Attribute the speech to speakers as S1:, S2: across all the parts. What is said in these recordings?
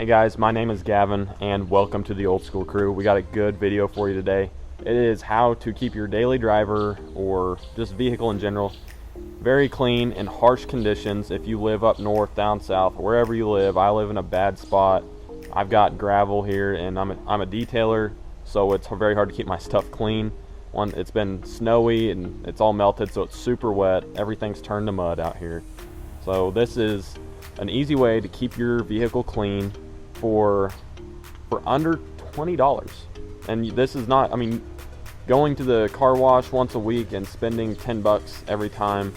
S1: guys, my name is Gavin and welcome to the Old School Crew. We got a good video for you today. It is how to keep your daily driver or just vehicle in general very clean in harsh conditions. If you live up north, down south, wherever you live. I live in a bad spot. I've got gravel here and I'm a detailer, so it's very hard to keep my stuff clean. It's been snowy and it's all melted, so it's super wet. Everything's turned to mud out here. So this is an easy way to keep your vehicle clean for under $20. And this is not, I mean, going to the car wash once a week and spending 10 bucks every time,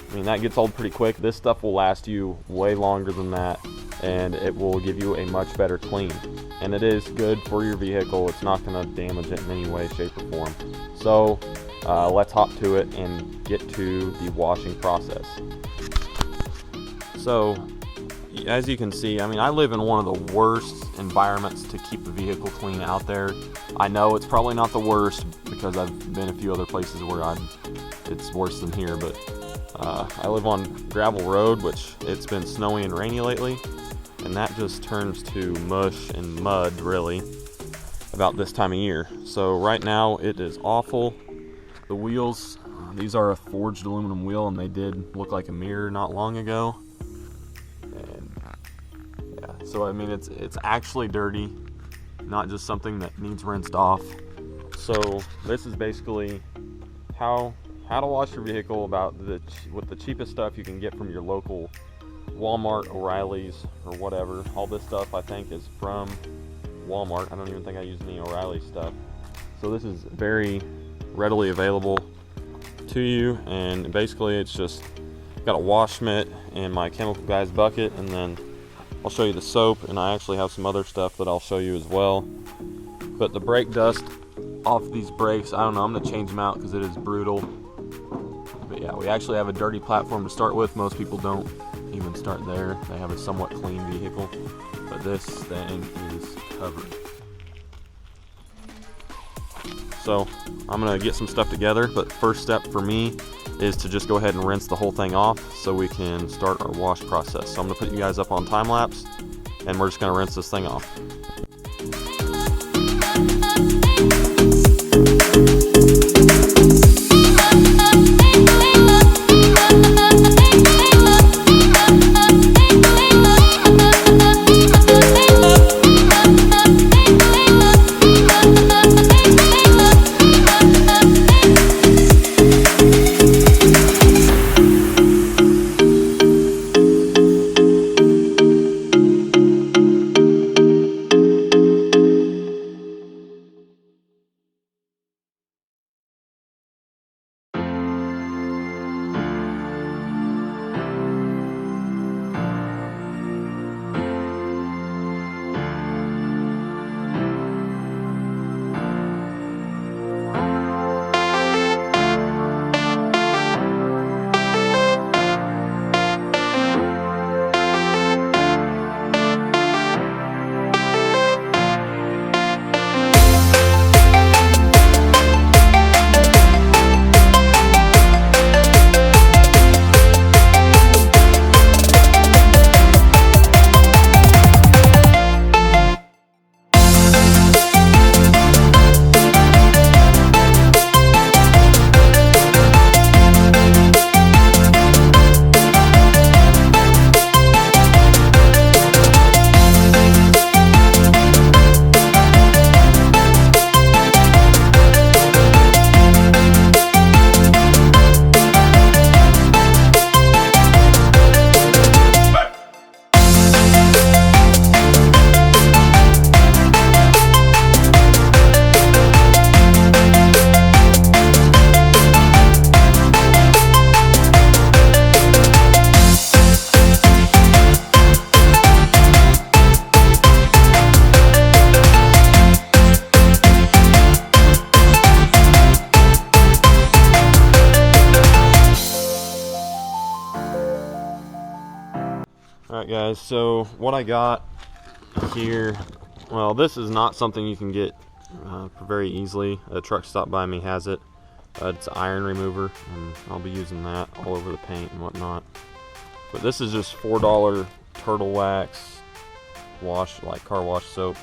S1: I mean, that gets old pretty quick. This stuff will last you way longer than that, and it will give you a much better clean. And it is good for your vehicle. It's not going to damage it in any way, shape, or form. So let's hop to it and get to the washing process. So as you can see, I mean, I live in one of the worst environments to keep the vehicle clean out there. I know it's probably not the worst because I've been a few other places where it's worse than here, but I live on gravel road, which it's been snowy and rainy lately, and that just turns to mush and mud really about this time of year. So right now it is awful. The wheels, these are a forged aluminum wheel, and they did look like a mirror not long ago. And yeah, so I mean, it's actually dirty, not just something that needs rinsed off. So this is basically how to wash your vehicle with the cheapest stuff you can get from your local Walmart, O'Reilly's, or whatever. All this stuff I think is from Walmart. I don't even think I use any O'Reilly stuff. So this is very readily available to you, and basically it's just got a wash mitt and my Chemical Guys bucket, and then I'll show you the soap, and I actually have some other stuff that I'll show you as well. But the brake dust off these brakes, I don't know, I'm gonna change them out because it is brutal. But yeah, we actually have a dirty platform to start with. Most people don't even start there. They have a somewhat clean vehicle, but this thing is covered. So I'm gonna get some stuff together, but first step for me is to just go ahead and rinse the whole thing off so we can start our wash process. So I'm gonna put you guys up on time lapse, and we're just gonna rinse this thing off. Alright guys, so what I got here, well, this is not something you can get very easily. A truck stop by me has it. It's an iron remover, and I'll be using that all over the paint and whatnot. But this is just $4 Turtle Wax wash, like car wash soap.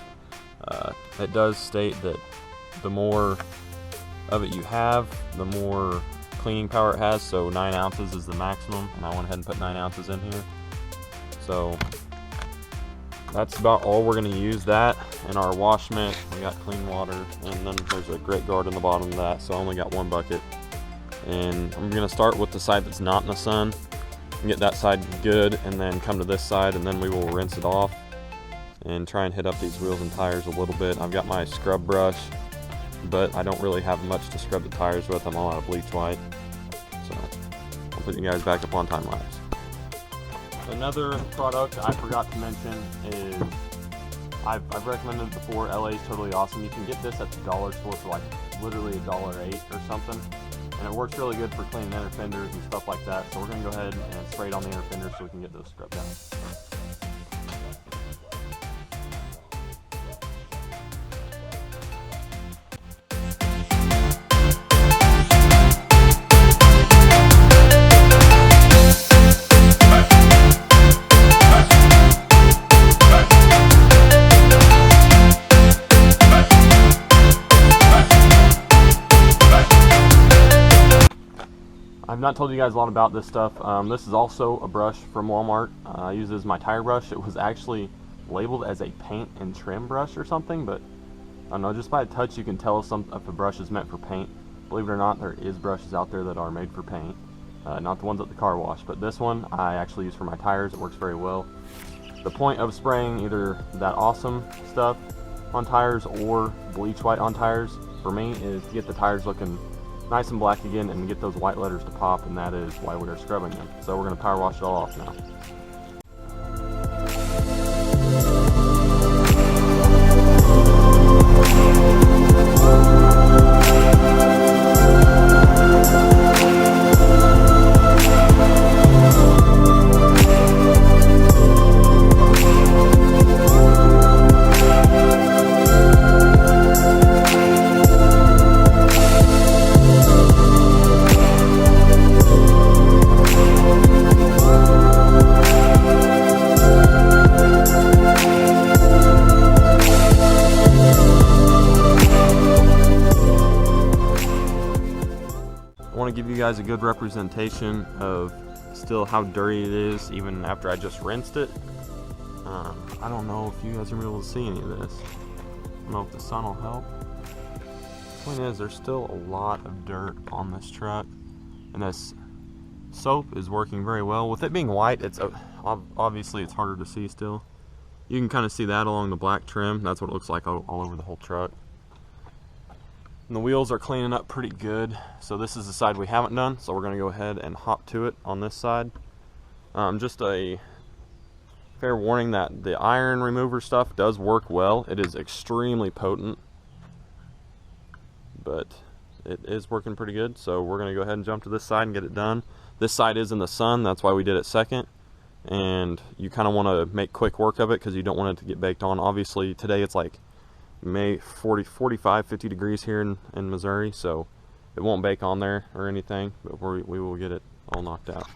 S1: It does state that the more of it you have, the more cleaning power it has, so 9 ounces is the maximum, and I went ahead and put 9 ounces in here. So that's about all we're going to use. That and our wash mitt. We got clean water, and then there's a grit guard in the bottom of that, so I only got 1 bucket. And I'm going to start with the side that's not in the sun and get that side good, and then come to this side, and then we will rinse it off and try and hit up these wheels and tires a little bit. I've got my scrub brush, but I don't really have much to scrub the tires with. I'm all out of bleach white, so I'll put you guys back up on time lapse. Another product I forgot to mention is I've recommended it before. LA is totally awesome. You can get this at the dollar store for like literally $1.08 or something, and it works really good for cleaning inner fenders and stuff like that. So we're gonna go ahead and spray it on the inner fenders so we can get those scrubbed down. I've not told you guys a lot about this stuff. This is also a brush from Walmart. I use it as my tire brush. It was actually labeled as a paint and trim brush or something, but I don't know, just by a touch you can tell if a brush is meant for paint. Believe it or not, there is brushes out there that are made for paint. Not the ones at the car wash, but this one I actually use for my tires. It works very well. The point of spraying either that awesome stuff on tires or bleach white on tires, for me, is to get the tires looking nice and black again and get those white letters to pop, and that is why we are scrubbing them. So we're going to power wash it all off now. I want to give you guys a good representation of still how dirty it is even after I just rinsed it. I don't know if you guys are able to see any of this. I don't know if the sun will help. The point is, there's still a lot of dirt on this truck, and this soap is working very well. With it being white, it's obviously it's harder to see still. You can kind of see that along the black trim. That's what it looks like all over the whole truck. And the wheels are cleaning up pretty good. So this is the side we haven't done, so we're going to go ahead and hop to it on this side. Just a fair warning that the iron remover stuff does work well. It is extremely potent, but it is working pretty good. So we're going to go ahead and jump to this side and get it done. This side is in the sun, that's why we did it second. And you kind of want to make quick work of it because you don't want it to get baked on. Obviously today it's like May 45, 50 degrees here in Missouri, so it won't bake on there or anything, but we will get it all knocked out.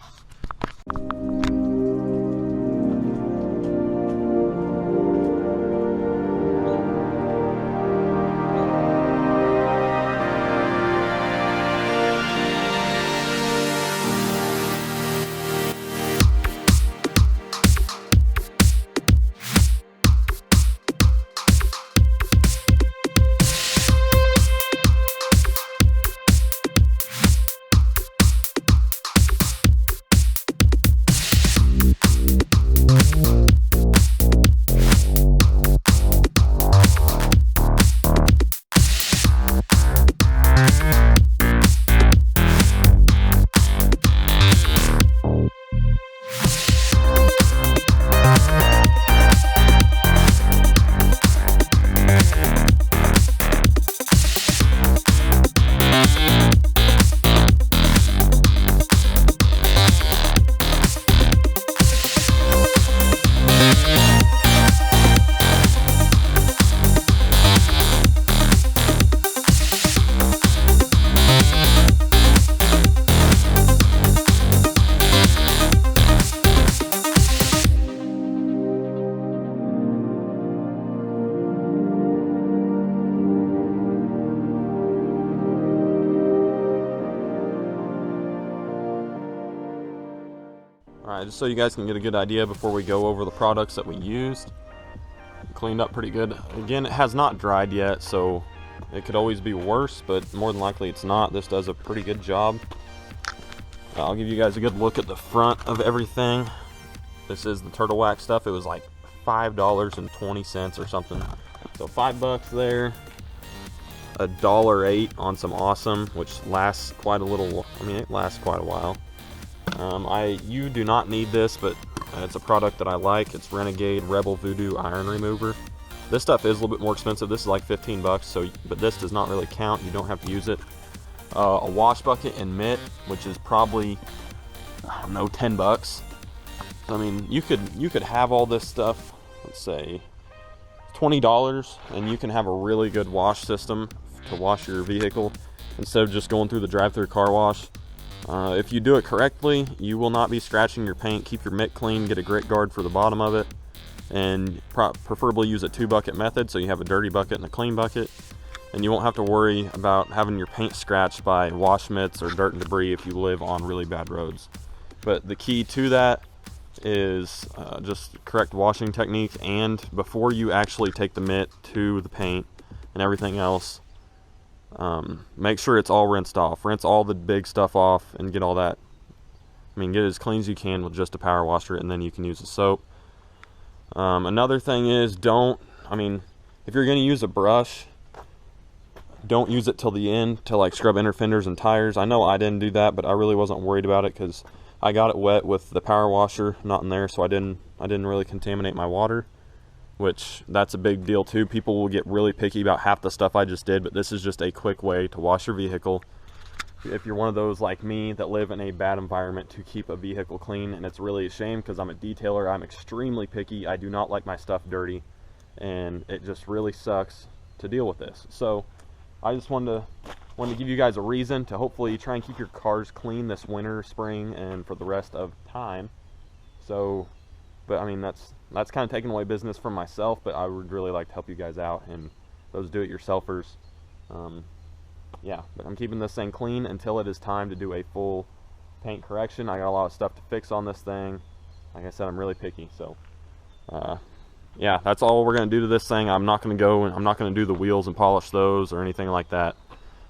S1: just so you guys can get a good idea before we go over the products that we used. Cleaned up pretty good. Again, it has not dried yet, so it could always be worse, but more than likely it's not. This does a pretty good job. I'll give you guys a good look at the front of everything. This is the Turtle Wax stuff. It was like $5.20 or something. So $5 there. $1.08 on some Awesome, which lasts quite a little. I mean, it lasts quite a while. You do not need this, but it's a product that I like. It's Renegade Rebel Voodoo Iron Remover. This stuff is a little bit more expensive. This is like $15, so but this does not really count. You don't have to use it. A wash bucket and mitt, which is probably, I don't know, $10. I mean, you could have all this stuff. Let's say $20, and you can have a really good wash system to wash your vehicle instead of just going through the drive-through car wash. If you do it correctly, you will not be scratching your paint. Keep your mitt clean, get a grit guard for the bottom of it, and preferably use a 2-bucket method so you have a dirty bucket and a clean bucket, and you won't have to worry about having your paint scratched by wash mitts or dirt and debris if you live on really bad roads. But the key to that is just correct washing technique, and before you actually take the mitt to the paint and everything else, make sure it's all rinsed off. Rinse all the big stuff off and get all that. I mean, get it as clean as you can with just a power washer, and then you can use a soap. Another thing is, if you're going to use a brush, don't use it till the end to like scrub inner fenders and tires. I know I didn't do that, but I really wasn't worried about it because I got it wet with the power washer not in there, so I didn't really contaminate my water, which that's a big deal too. People will get really picky about half the stuff I just did, but this is just a quick way to wash your vehicle. If you're one of those like me that live in a bad environment, to keep a vehicle clean, and it's really a shame because I'm a detailer, I'm extremely picky. I do not like my stuff dirty, and it just really sucks to deal with this. So I just wanted to give you guys a reason to hopefully try and keep your cars clean this winter, spring, and for the rest of time. So, but I mean, that's kind of taking away business from myself, but I would really like to help you guys out and those do-it-yourselfers. Yeah, but I'm keeping this thing clean until it is time to do a full paint correction. I got a lot of stuff to fix on this thing. Like I said, I'm really picky, so yeah, that's all we're going to do to this thing. I'm not going to do the wheels and polish those or anything like that.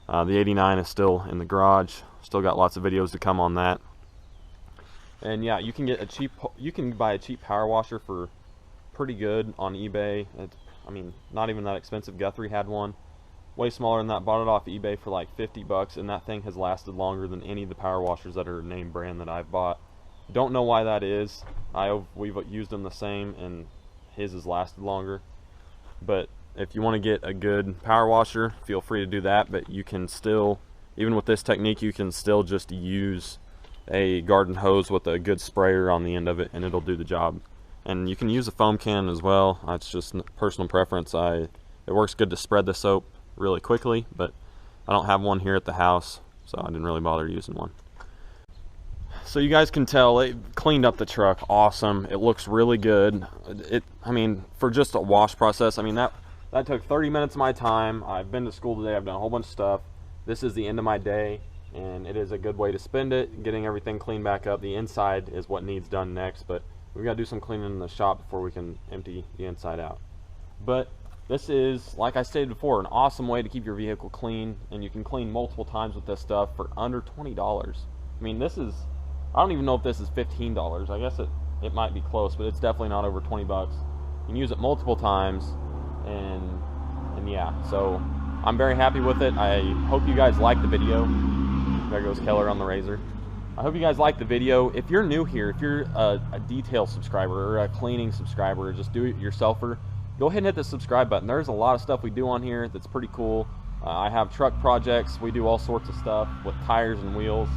S1: The 89 is still in the garage. Still got lots of videos to come on that. And yeah, you can buy a cheap power washer for pretty good on eBay. I mean, not even that expensive. Guthrie had one way smaller than that. Bought it off eBay for like $50, and that thing has lasted longer than any of the power washers that are name brand that I've bought. Don't know why that is. We've used them the same, and his has lasted longer. But if you want to get a good power washer, feel free to do that. But you can still, even with this technique, you can still just use a garden hose with a good sprayer on the end of it, and it'll do the job. And you can use a foam can as well. It's just personal preference. It works good to spread the soap really quickly, but I don't have one here at the house, so I didn't really bother using one. So you guys can tell it cleaned up the truck awesome. It looks really good. I mean, for just a wash process, I mean, that took 30 minutes of my time. I've been to school today. I've done a whole bunch of stuff. This is the end of my day, and it is a good way to spend it, getting everything cleaned back up. The inside is what needs done next, but we've got to do some cleaning in the shop before we can empty the inside out. But this is, like I stated before, an awesome way to keep your vehicle clean, and you can clean multiple times with this stuff for under $20. I mean, this is, I don't even know if this is $15. I guess it might be close, but it's definitely not over 20 bucks. You can use it multiple times, and yeah, so I'm very happy with it. I hope you guys like the video. There goes Keller on the razor. I hope you guys like the video. If you're new here, if you're a detail subscriber or a cleaning subscriber or just do-it-yourselfer, go ahead and hit the subscribe button. There's a lot of stuff we do on here that's pretty cool. I have truck projects. We do all sorts of stuff with tires and wheels.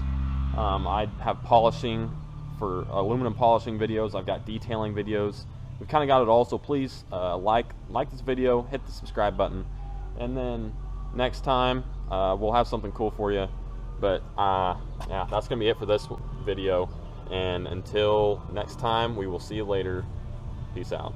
S1: I have polishing for aluminum polishing videos. I've got detailing videos. We've kind of got it all, so please like this video, hit the subscribe button, and then next time we'll have something cool for you. But yeah, that's gonna be it for this video, and until next time, we will see you later. Peace out.